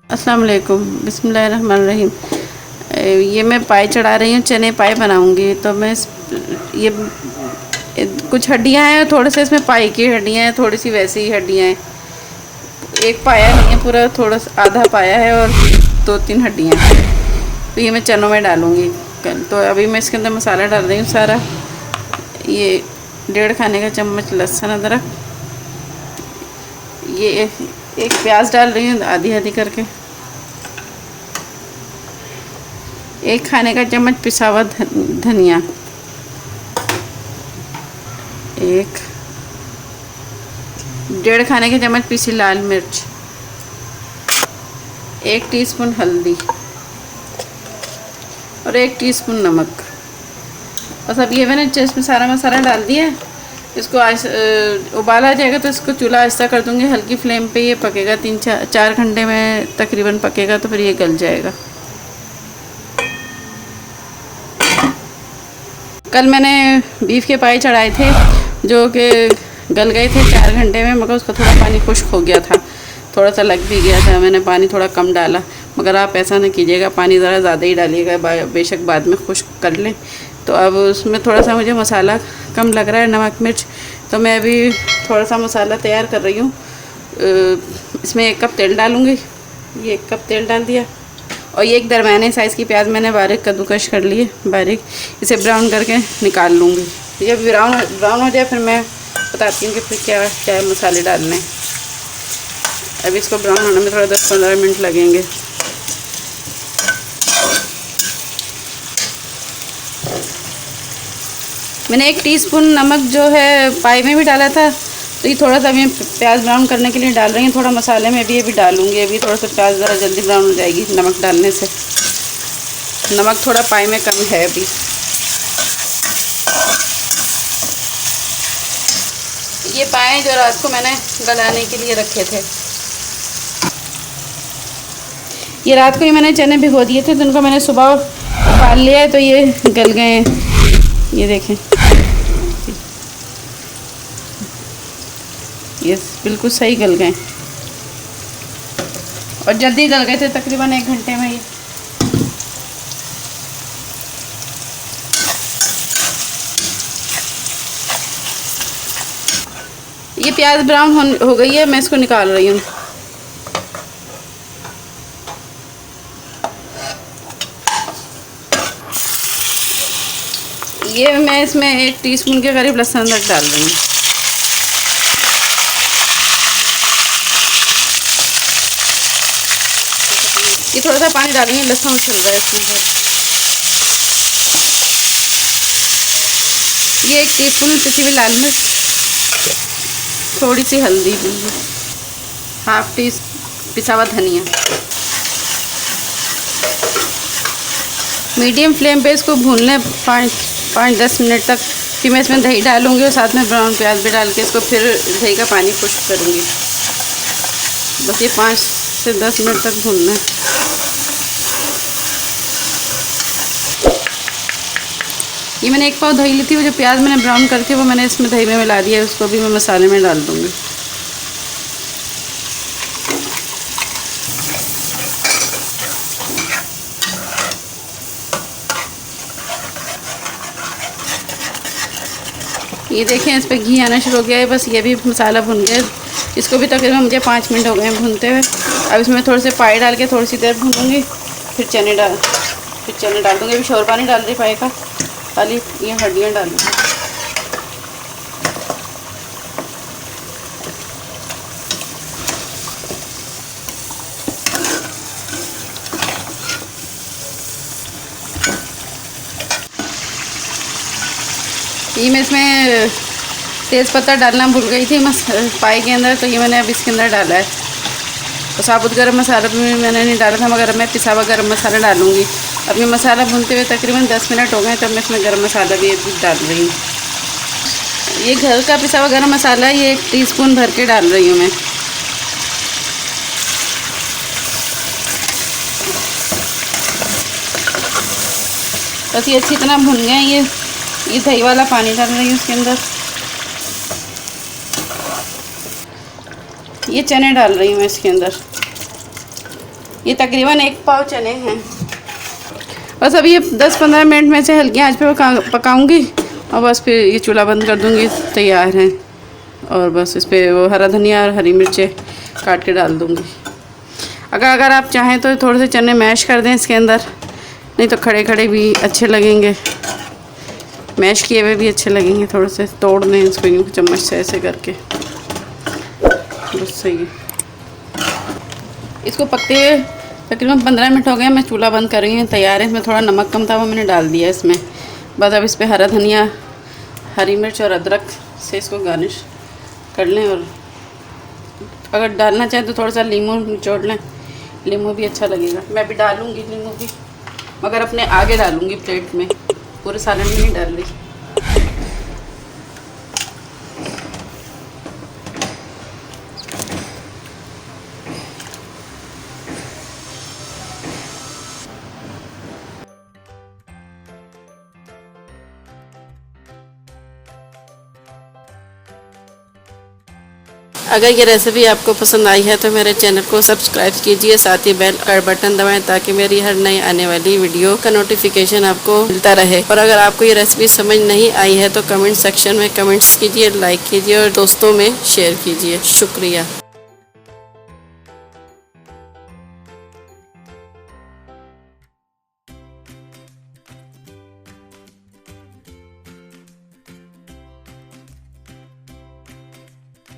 अस्सलाम वालेकुम, बिस्मिल्लाहिर्रहमानिर्रहीम। ये मैं पाए चढ़ा रही हूँ, चने पाए बनाऊँगी। तो मैं ये कुछ हड्डियाँ हैं, थोड़े से इसमें पाए की हड्डियाँ हैं, थोड़ी सी वैसी ही हड्डियाँ हैं। एक पाया नहीं है पूरा, थोड़ा सा आधा पाया है और 2-3 हड्डियाँ हैं। तो ये मैं चनों में डालूँगी कल। तो अभी मैं इसके अंदर मसाला डाल रही हूँ सारा। ये 1.5 खाने का चम्मच लहसुन अदरक, ये एक प्याज डाल रही हूँ आधी आधी करके, 1 खाने का चम्मच पिसा हुआ धनिया, 1.5 खाने के चम्मच पीसी लाल मिर्च, 1 टीस्पून हल्दी और 1 टीस्पून नमक। बस अब ये मैंने इसमें सारा मसाला डाल दिया है। इसको उबाल आ जाएगा तो इसको चूल्हा आहिस्ता कर दूँगी, हल्की फ्लेम पे ये पकेगा। 3-4 घंटे में तकरीबन पकेगा, तो फिर ये गल जाएगा। कल मैंने बीफ के पाए चढ़ाए थे जो कि गल गए थे 4 घंटे में, मगर उसका थोड़ा पानी खुश्क हो गया था, थोड़ा सा लग भी गया था। मैंने पानी थोड़ा कम डाला, मगर आप ऐसा ना कीजिएगा, पानी ज़रा ज़्यादा ही डालिएगा, बेशक बाद में खुश्क कर लें। तो अब उसमें थोड़ा सा मुझे मसाला कम लग रहा है, नमक मिर्च। तो मैं अभी थोड़ा सा मसाला तैयार कर रही हूँ। इसमें 1 कप तेल डालूँगी। ये 1 कप तेल डाल दिया। और ये एक दरमियाने साइज़ की प्याज मैंने बारीक कद्दूकश कर ली है, बारीक। इसे ब्राउन करके निकाल लूँगी। जब ब्राउन हो जाए फिर मैं बताती हूँ कि फिर क्या क्या मसाले डालने हैं। अब इसको ब्राउन होने में थोड़ा 10-15 मिनट लगेंगे। मैंने 1 टीस्पून नमक जो है पाई में भी डाला था, तो ये थोड़ा सा मैं प्याज ब्राउन करने के लिए डाल रही हूँ। थोड़ा मसाले में भी ये भी डालूँगी। अभी थोड़ा सा प्याज ज़रा जल्दी ब्राउन हो जाएगी नमक डालने से। नमक थोड़ा पाई में कम है अभी। ये पाए जो रात को मैंने गलाने के लिए रखे थे, ये रात को ही मैंने चने भिगो दिए थे, तो उनको मैंने सुबह उबाल लिया है, तो ये गल गए हैं। ये देखें, ये बिल्कुल सही गल गए और जल्दी गल गए थे, तकरीबन 1 घंटे में। ये प्याज ब्राउन हो गई है, मैं इसको निकाल रही हूँ। ये मैं इसमें 1 टीस्पून के करीब लहसुन अदरक डाल रही हूँ। ये थोड़ा सा पानी डालेंगे, लहसुन उछल रहा है इसमें। ये 1 टीस्पून पिसी हुई लाल मिर्च, थोड़ी सी हल्दी, 1/2 टीस्पून पिसा हुआ धनिया। मीडियम फ्लेम पे इसको भून लें 5-10 मिनट तक। फिर मैं इसमें दही डालूँगी और साथ में ब्राउन प्याज भी डाल के इसको फिर दही का पानी खुश्क करूँगी। बस ये 5 से 10 मिनट तक भूनना है। ये मैंने 1 पाव दही ली थी, वो जो प्याज मैंने ब्राउन करके वो मैंने इसमें दही में मिला दिया है, उसको भी मैं मसाले में डाल दूँगी। ये देखें, इस पर घी आना शुरू हो गया है। बस ये भी मसाला भुन गया। इसको भी तकरीबन मुझे 5 मिनट हो गए हैं भूनते हुए। अब इसमें थोड़े से पाए डाल के थोड़ी सी देर भूनूंगी, फिर चने डाल दूँगी। अभी शोरबा नहीं डाल रही पाए का, खाली ये हड्डियाँ डालूँगी। ये मैं इसमें तेज़पत्ता डालना भूल गई थी पाई के अंदर, तो ये मैंने अब इसके अंदर डाला है। तो साबुत गरम मसाला भी मैंने नहीं डाला था, मगर मैं पिसा हुआ गरम मसाला डालूँगी। अब ये मसाला भूनते हुए तकरीबन 10 मिनट हो गए, तब मैं इसमें गरम मसाला भी डाल रही हूँ। ये घर का पिसा हुआ गरम मसाला, ये 1 टीस्पून भर के डाल रही हूँ मैं। बस ये अच्छी तरह भुन गए। ये दही वाला पानी डाल रही हूँ इसके अंदर। ये चने डाल रही हूँ मैं इसके अंदर। ये तकरीबन 1 पाव चने हैं। बस अभी ये 10-15 मिनट में से हल्की आंच पे पकाऊंगी और बस फिर ये चूल्हा बंद कर दूंगी, तैयार हैं। और बस इस पर वो हरा धनिया और हरी मिर्चें काट के डाल दूंगी। अगर आप चाहें तो थोड़े से चने मैश कर दें इसके अंदर, नहीं तो खड़े खड़े भी अच्छे लगेंगे, मैश किए हुए भी अच्छे लगेंगे। थोड़े से तोड़ दें इसको यूँ चम्मच से ऐसे करके, बस सही है। इसको पकते हुए तकरीबन 15 मिनट हो गए, मैं चूल्हा बंद कर रही हूँ, तैयार है। इसमें थोड़ा नमक कम था, वो मैंने डाल दिया इसमें। बस अब इस पर हरा धनिया, हरी मिर्च और अदरक से इसको गार्निश कर लें। और अगर डालना चाहें तो थोड़ा सा नींबू निचोड़ लें, नींबू भी अच्छा लगेगा। मैं भी डालूँगी नींबू भी, मगर अपने आगे डालूँगी प्लेट में, पूरे सालन में नहीं डाल रही। अगर ये रेसिपी आपको पसंद आई है तो मेरे चैनल को सब्सक्राइब कीजिए, साथ ही बेल का बटन दबाएं ताकि मेरी हर नई आने वाली वीडियो का नोटिफिकेशन आपको मिलता रहे। और अगर आपको ये रेसिपी समझ नहीं आई है तो कमेंट सेक्शन में कमेंट्स कीजिए, लाइक कीजिए और दोस्तों में शेयर कीजिए। शुक्रिया।